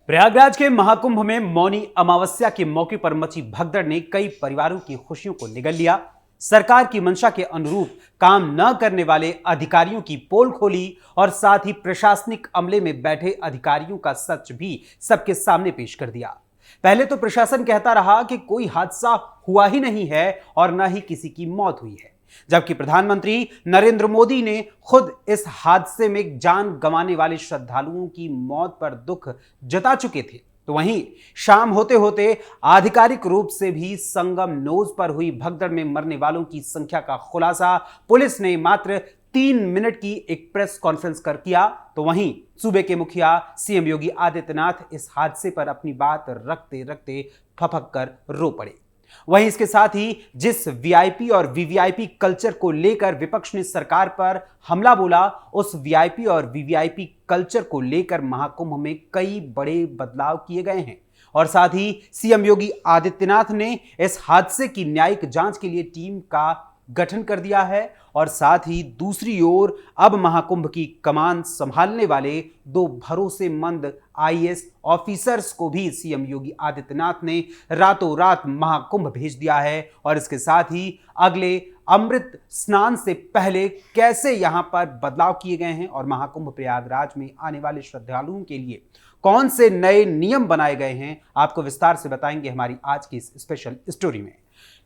प्रयागराज के महाकुंभ में मौनी अमावस्या के मौके पर मची भगदड़ ने कई परिवारों की खुशियों को निगल लिया। सरकार की मंशा के अनुरूप काम न करने वाले अधिकारियों की पोल खोली और साथ ही प्रशासनिक अमले में बैठे अधिकारियों का सच भी सबके सामने पेश कर दिया। पहले तो प्रशासन कहता रहा कि कोई हादसा हुआ ही नहीं है और न ही किसी की मौत हुई है, जबकि प्रधानमंत्री नरेंद्र मोदी ने खुद इस हादसे में जान गंवाने वाले श्रद्धालुओं की मौत पर दुख जता चुके थे। तो वहीं शाम होते होते आधिकारिक रूप से भी संगम नोज पर हुई भगदड़ में मरने वालों की संख्या का खुलासा पुलिस ने मात्र 3 मिनट की एक प्रेस कॉन्फ्रेंस कर किया। तो वहीं सूबे के मुखिया सीएम योगी आदित्यनाथ इस हादसे पर अपनी बात रखते रखते फपक कर रो पड़े। वहीं इसके साथ ही जिस वीआईपी और वीवीआईपी कल्चर को लेकर विपक्ष ने सरकार पर हमला बोला, उस वीआईपी और वीवीआईपी कल्चर को लेकर महाकुंभ में कई बड़े बदलाव किए गए हैं और साथ ही सीएम योगी आदित्यनाथ ने इस हादसे की न्यायिक जांच के लिए टीम का गठन कर दिया है और साथ ही दूसरी ओर अब महाकुंभ की कमान संभालने वाले 2 भरोसेमंद आईएएस ऑफिसर्स को भी सीएम योगी आदित्यनाथ ने रातों रात महाकुंभ भेज दिया है और इसके साथ ही अगले अमृत स्नान से पहले कैसे यहां पर बदलाव किए गए हैं और महाकुंभ प्रयागराज में आने वाले श्रद्धालुओं के लिए कौन से नए नियम बनाए गए हैं, आपको विस्तार से बताएंगे हमारी आज की इस स्पेशल स्टोरी में।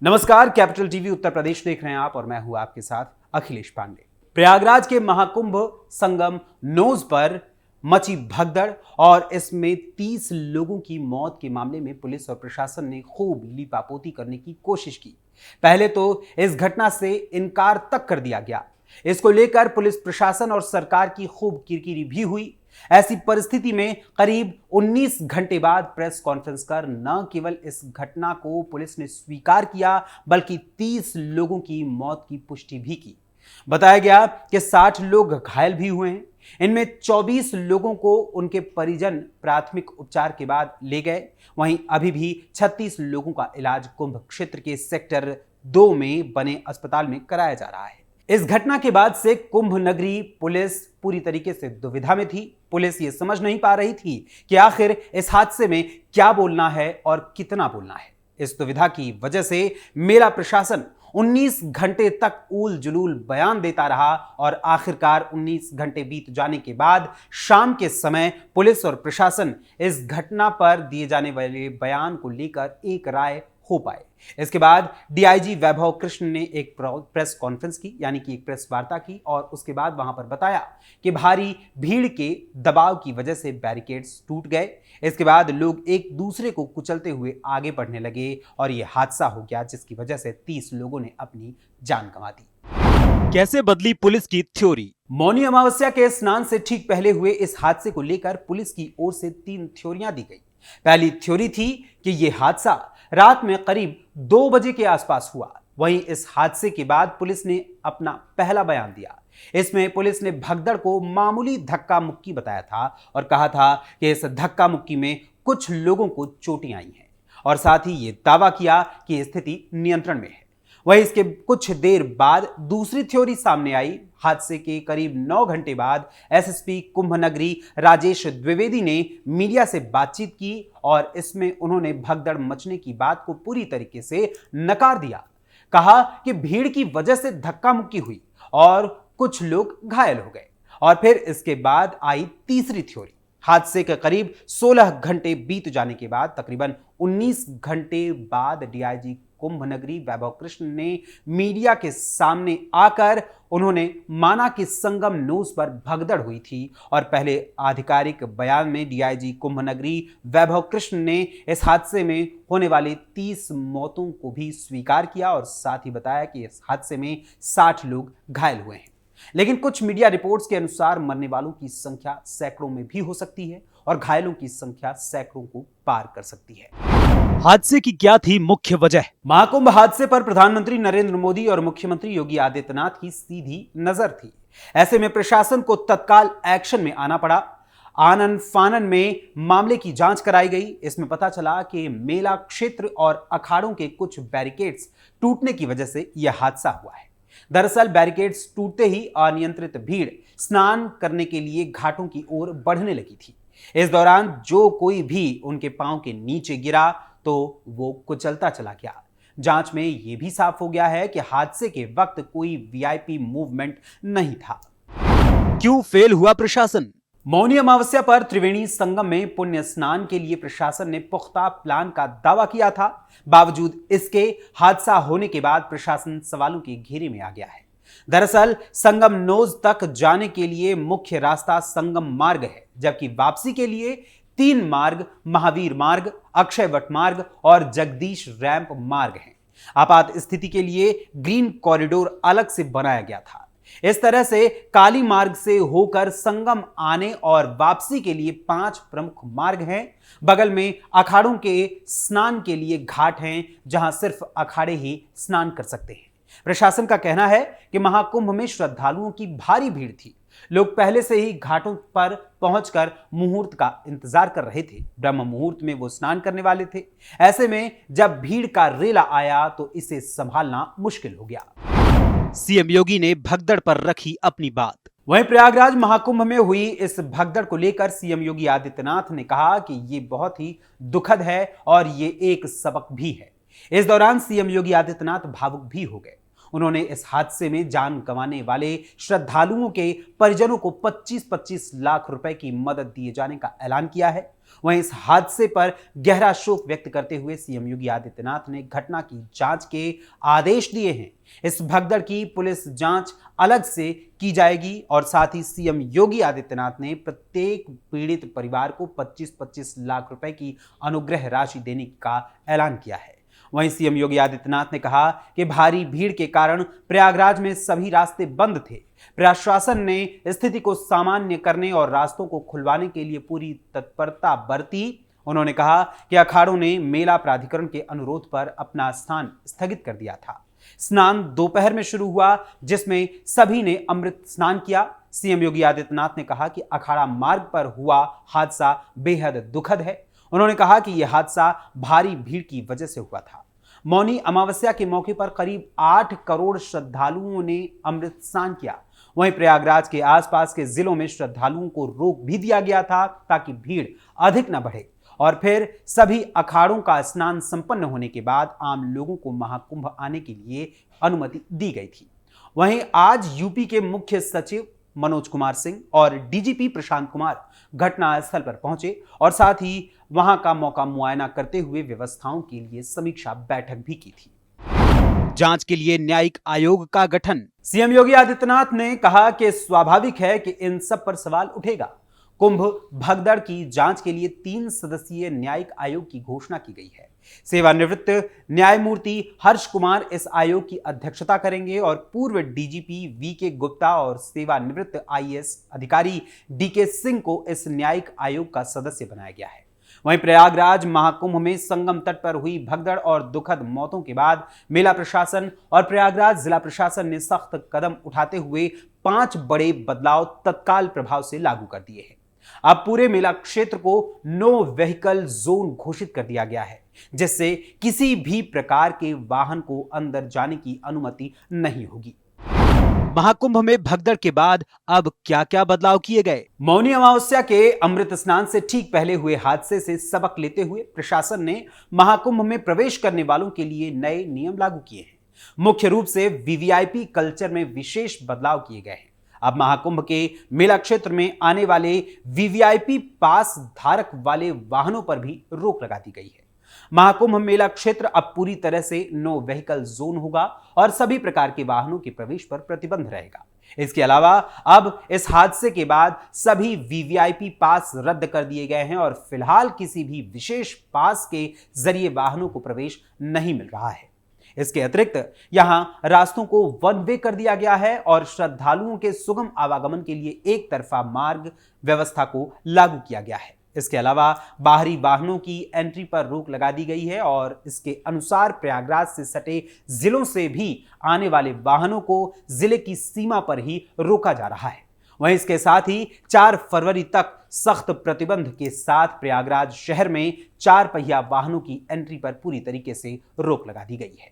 नमस्कार, कैपिटल टीवी उत्तर प्रदेश देख रहे हैं आप और मैं हूं आपके साथ अखिलेश पांडे। प्रयागराज के महाकुंभ संगम नोज पर मची भगदड़ और इसमें 30 लोगों की मौत के मामले में पुलिस और प्रशासन ने खूब लीपापोती करने की कोशिश की। पहले तो इस घटना से इनकार तक कर दिया गया। इसको लेकर पुलिस प्रशासन और सरकार की खूब किरकिरी भी हुई। ऐसी परिस्थिति में करीब 19 घंटे बाद प्रेस कॉन्फ्रेंस कर न केवल इस घटना को पुलिस ने स्वीकार किया बल्कि 30 लोगों की मौत की पुष्टि भी की। बताया गया कि 60 लोग घायल भी हुए हैं। इनमें 24 लोगों को उनके परिजन प्राथमिक उपचार के बाद ले गए। वहीं अभी भी 36 लोगों का इलाज कुंभ क्षेत्र के सेक्टर 2 में बने अस्पताल में कराया जा रहा है। इस घटना के बाद से कुंभ नगरी पुलिस पूरी तरीके से दुविधा में थी। पुलिस ये समझ नहीं पा रही थी कि आखिर इस हादसे में क्या बोलना है और कितना बोलना है। इस दुविधा की वजह से मेला प्रशासन 19 घंटे तक ऊल जुलूल बयान देता रहा और आखिरकार 19 घंटे बीत जाने के बाद शाम के समय पुलिस और प्रशासन इस घटना पर दिए जाने वाले बयान को लेकर एक राय हो पाए। इसके बाद डीआईजी वैभव कृष्ण ने एक प्रेस कॉन्फ्रेंस की, यानी कि एक प्रेस वार्ता की और उसके बाद वहां पर बताया कि भारी भीड़ के दबाव की वजह से बैरिकेड्स टूट गए। इसके बाद लोग एक दूसरे को कुचलते हुए आगे बढ़ने लगे और यह हादसा हो गया, जिसकी वजह से 30 लोगों ने अपनी जान गंवा दी। कैसे बदली पुलिस की थ्योरी? मौनी अमावस्या के स्नान से ठीक पहले हुए इस हादसे को लेकर पुलिस की ओर से 3 थ्योरियां दी गई। पहली थ्योरी थी कि यह हादसा रात में करीब 2 बजे के आसपास हुआ। वहीं इस हादसे के बाद पुलिस ने अपना पहला बयान दिया। इसमें पुलिस ने भगदड़ को मामूली धक्का मुक्की बताया था और कहा था कि इस धक्का मुक्की में कुछ लोगों को चोटें आई हैं और साथ ही ये दावा किया कि स्थिति नियंत्रण में है। वहीं इसके कुछ देर बाद दूसरी थ्योरी सामने आई। हादसे के करीब 9 घंटे बाद एसएसपी कुंभ नगरी राजेश द्विवेदी ने मीडिया से बातचीत की और इसमें उन्होंने भगदड़ मचने की बात को पूरी तरीके से नकार दिया। कहा कि भीड़ की वजह से धक्का मुक्की हुई और कुछ लोग घायल हो गए। और फिर इसके बाद आई तीसरी थ्योरी। हादसे के करीब 16 घंटे बीत जाने के बाद तकरीबन 19 घंटे बाद डीआईजी कुंभ नगरी वैभव कृष्ण ने मीडिया के सामने आकर उन्होंने माना कि संगम नोज पर भगदड़ हुई थी और पहले आधिकारिक बयान में डीआईजी कुंभ नगरी वैभव कृष्ण ने इस हादसे में होने वाली 30 मौतों को भी स्वीकार किया और साथ ही बताया कि इस हादसे में 60 लोग घायल हुए हैं। लेकिन कुछ मीडिया रिपोर्ट्स के अनुसार मरने वालों की संख्या सैकड़ों में भी हो सकती है और घायलों की संख्या सैकड़ों को पार कर सकती है। हादसे की क्या थी मुख्य वजह? महाकुंभ हादसे पर प्रधानमंत्री नरेंद्र मोदी और मुख्यमंत्री योगी आदित्यनाथ की सीधी नजर थी। ऐसे में प्रशासन को तत्काल एक्शन में आना पड़ा। आनन फानन में मामले की जांच कराई गई। इसमें पता चला कि मेला क्षेत्र और अखाड़ों के कुछ बैरिकेड्स टूटने की वजह से यह हादसा हुआ है। दरअसल बैरिकेड्स टूटते ही अनियंत्रित भीड़ स्नान करने के लिए घाटों की ओर बढ़ने लगी थी। इस दौरान जो कोई भी उनके पांव के नीचे गिरा तो वो कुचलता चला गया। जांच में यह भी साफ हो गया है कि हादसे के वक्त कोई वीआईपी मूवमेंट नहीं था। क्यों फेल हुआ प्रशासन? मौनी अमावस्या पर त्रिवेणी संगम में पुण्य स्नान के लिए प्रशासन ने पुख्ता प्लान का दावा किया था। बावजूद इसके हादसा होने के बाद प्रशासन सवालों के घेरे में आ गया है। दरअसल संगम नोज तक जाने के लिए मुख्य रास्ता संगम मार्ग है, जबकि वापसी के लिए 3 मार्ग महावीर मार्ग, अक्षयवट मार्ग और जगदीश रैंप मार्ग हैं। आपात स्थिति के लिए ग्रीन कॉरिडोर अलग से बनाया गया था। इस तरह से काली मार्ग से होकर संगम आने और वापसी के लिए 5 प्रमुख मार्ग हैं। बगल में अखाड़ों के स्नान के लिए घाट हैं, जहां सिर्फ अखाड़े ही स्नान कर सकते हैं। प्रशासन का कहना है कि महाकुंभ में श्रद्धालुओं की भारी भीड़ थी। लोग पहले से ही घाटों पर पहुंचकर मुहूर्त का इंतजार कर रहे थे। ब्रह्म मुहूर्त में वो स्नान करने वाले थे। ऐसे में जब भीड़ का रेला आया तो इसे संभालना मुश्किल हो गया। सीएम योगी ने भगदड़ पर रखी अपनी बात। वहीं प्रयागराज महाकुंभ में हुई इस भगदड़ को लेकर सीएम योगी आदित्यनाथ ने कहा कि ये बहुत ही दुखद है और ये एक सबक भी है। इस दौरान सीएम योगी आदित्यनाथ भावुक भी हो गए। उन्होंने इस हादसे में जान गंवाने वाले श्रद्धालुओं के परिजनों को 25-25 लाख रुपए की मदद दिए जाने का ऐलान किया है। वहीं इस हादसे पर गहरा शोक व्यक्त करते हुए सीएम योगी आदित्यनाथ ने घटना की जांच के आदेश दिए हैं। इस भगदड़ की पुलिस जांच अलग से की जाएगी और साथ ही सीएम योगी आदित्यनाथ ने प्रत्येक पीड़ित परिवार को 25-25 लाख रुपए की अनुग्रह राशि देने का ऐलान किया है। वहीं सीएम योगी आदित्यनाथ ने कहा कि भारी भीड़ के कारण प्रयागराज में सभी रास्ते बंद थे। प्रशासन ने स्थिति को सामान्य करने और रास्तों को खुलवाने के लिए पूरी तत्परता बरती। उन्होंने कहा कि अखाड़ों ने मेला प्राधिकरण के अनुरोध पर अपना स्थान स्थगित कर दिया था। स्नान दोपहर में शुरू हुआ, जिसमें सभी ने अमृत स्नान किया। सीएम योगी आदित्यनाथ ने कहा कि अखाड़ा मार्ग पर हुआ हादसा बेहद दुखद है। उन्होंने कहा कि यह हादसा भारी भीड़ की वजह से हुआ था। मौनी अमावस्या के मौके पर करीब 8 करोड़ श्रद्धालुओं ने अमृत स्नान किया। वहीं प्रयागराज के आसपास के जिलों में श्रद्धालुओं को रोक भी दिया गया था ताकि भीड़ अधिक न बढ़े। और फिर सभी अखाड़ों का स्नान संपन्न होने के बाद आम लोगों को महाकुंभ आने के लिए अनुमति दी गई थी। वहीं आज यूपी के मुख्य सचिव मनोज कुमार सिंह और डीजीपी प्रशांत कुमार घटनास्थल पर पहुंचे और साथ ही वहां का मौका मुआयना करते हुए व्यवस्थाओं के लिए समीक्षा बैठक भी की थी। जांच के लिए न्यायिक आयोग का गठन। सीएम योगी आदित्यनाथ ने कहा कि स्वाभाविक है कि इन सब पर सवाल उठेगा। कुंभ भगदड़ की जांच के लिए 3 सदस्यीय न्यायिक आयोग की घोषणा की गई है। सेवानिवृत्त न्यायमूर्ति हर्ष कुमार इस आयोग की अध्यक्षता करेंगे और पूर्व डीजीपी वीके गुप्ता और सेवानिवृत्त आईएएस अधिकारी डीके सिंह को इस न्यायिक आयोग का सदस्य बनाया गया है। वहीं प्रयागराज महाकुंभ में संगम तट पर हुई भगदड़ और दुखद मौतों के बाद मेला प्रशासन और प्रयागराज जिला प्रशासन ने सख्त कदम उठाते हुए 5 बड़े बदलाव तत्काल प्रभाव से लागू कर दिए हैं। अब पूरे मेला क्षेत्र को नो व्हीकल जोन घोषित कर दिया गया है, जिससे किसी भी प्रकार के वाहन को अंदर जाने की अनुमति नहीं होगी। महाकुंभ में भगदड़ के बाद अब क्या क्या बदलाव किए गए? मौनी अमावस्या के अमृत स्नान से ठीक पहले हुए हादसे से सबक लेते हुए प्रशासन ने महाकुंभ में प्रवेश करने वालों के लिए नए नियम लागू किए हैं। मुख्य रूप से वीवीआईपी कल्चर में विशेष बदलाव किए गए हैं। अब महाकुंभ के मेला क्षेत्र में आने वाले वीवीआईपी पास धारक वाले वाहनों पर भी रोक लगा दी गई है। महाकुंभ मेला क्षेत्र अब पूरी तरह से नो व्हीकल जोन होगा और सभी प्रकार के वाहनों के प्रवेश पर प्रतिबंध रहेगा। इसके अलावा अब इस हादसे के बाद सभी वीवीआईपी पास रद्द कर दिए गए हैं और फिलहाल किसी भी विशेष पास के जरिए वाहनों को प्रवेश नहीं मिल रहा है। इसके अतिरिक्त यहां रास्तों को वन वे कर दिया गया है और श्रद्धालुओं के सुगम आवागमन के लिए एक तरफा मार्ग व्यवस्था को लागू किया गया है। इसके अलावा बाहरी वाहनों की एंट्री पर रोक लगा दी गई है और इसके अनुसार प्रयागराज से सटे जिलों से भी आने वाले वाहनों को जिले की सीमा पर ही रोका जा रहा है। वहीं इसके साथ ही 4 फरवरी तक सख्त प्रतिबंध के साथ प्रयागराज शहर में 4 पहिया वाहनों की एंट्री पर पूरी तरीके से रोक लगा दी गई है।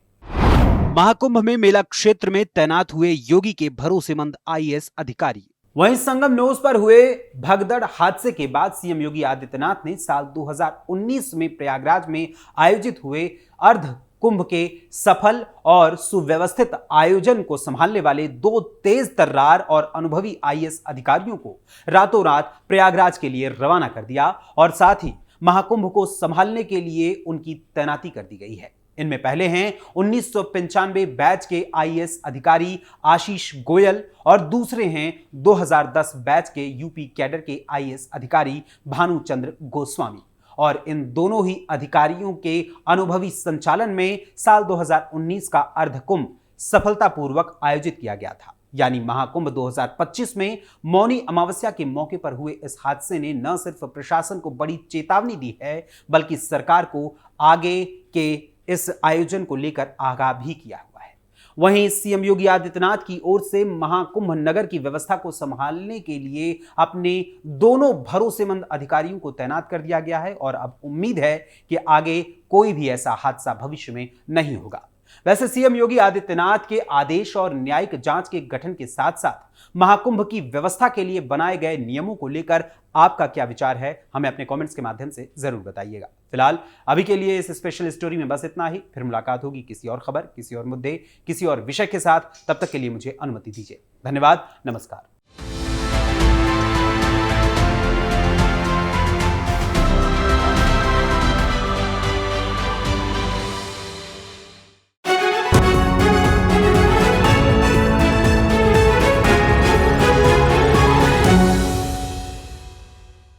महाकुंभ में मेला क्षेत्र में तैनात हुए योगी के भरोसेमंद आईएएस अधिकारी। वहीं संगम न्यूज पर हुए भगदड़ हादसे के बाद सीएम योगी आदित्यनाथ ने साल 2019 में प्रयागराज में आयोजित हुए अर्ध कुंभ के सफल और सुव्यवस्थित आयोजन को संभालने वाले 2 तेज तर्रार और अनुभवी आईएएस अधिकारियों को रातों रात प्रयागराज के लिए रवाना कर दिया और साथ ही महाकुंभ को संभालने के लिए उनकी तैनाती कर दी गई है। इनमें पहले हैं 1995 बैच के आईएएस अधिकारी आशीष गोयल और दूसरे हैं 2010 बैच के यूपी कैडर के आईएएस अधिकारी भानुचंद्र गोस्वामी। और इन दोनों ही अधिकारियों के अनुभवी संचालन में साल 2019 का अर्धकुंभ सफलतापूर्वक आयोजित किया गया था। यानी महाकुंभ 2025 में मौनी अमावस्या के मौके पर हुए इस हादसे ने न सिर्फ प्रशासन को बड़ी चेतावनी दी है, बल्कि सरकार को आगे के इस आयोजन को लेकर आगाह भी किया हुआ है। वहीं सीएम योगी आदित्यनाथ की ओर से महाकुंभ नगर की व्यवस्था को संभालने के लिए अपने दोनों भरोसेमंद अधिकारियों को तैनात कर दिया गया है और अब उम्मीद है कि आगे कोई भी ऐसा हादसा भविष्य में नहीं होगा। वैसे सीएम योगी आदित्यनाथ के आदेश और न्यायिक जांच के गठन के साथ साथ महाकुंभ की व्यवस्था के लिए बनाए गए नियमों को लेकर आपका क्या विचार है, हमें अपने कमेंट्स के माध्यम से जरूर बताइएगा। फिलहाल अभी के लिए इस स्पेशल स्टोरी में बस इतना ही। फिर मुलाकात होगी किसी और खबर, किसी और मुद्दे, किसी और विषय के साथ। तब तक के लिए मुझे अनुमति दीजिए। धन्यवाद। नमस्कार।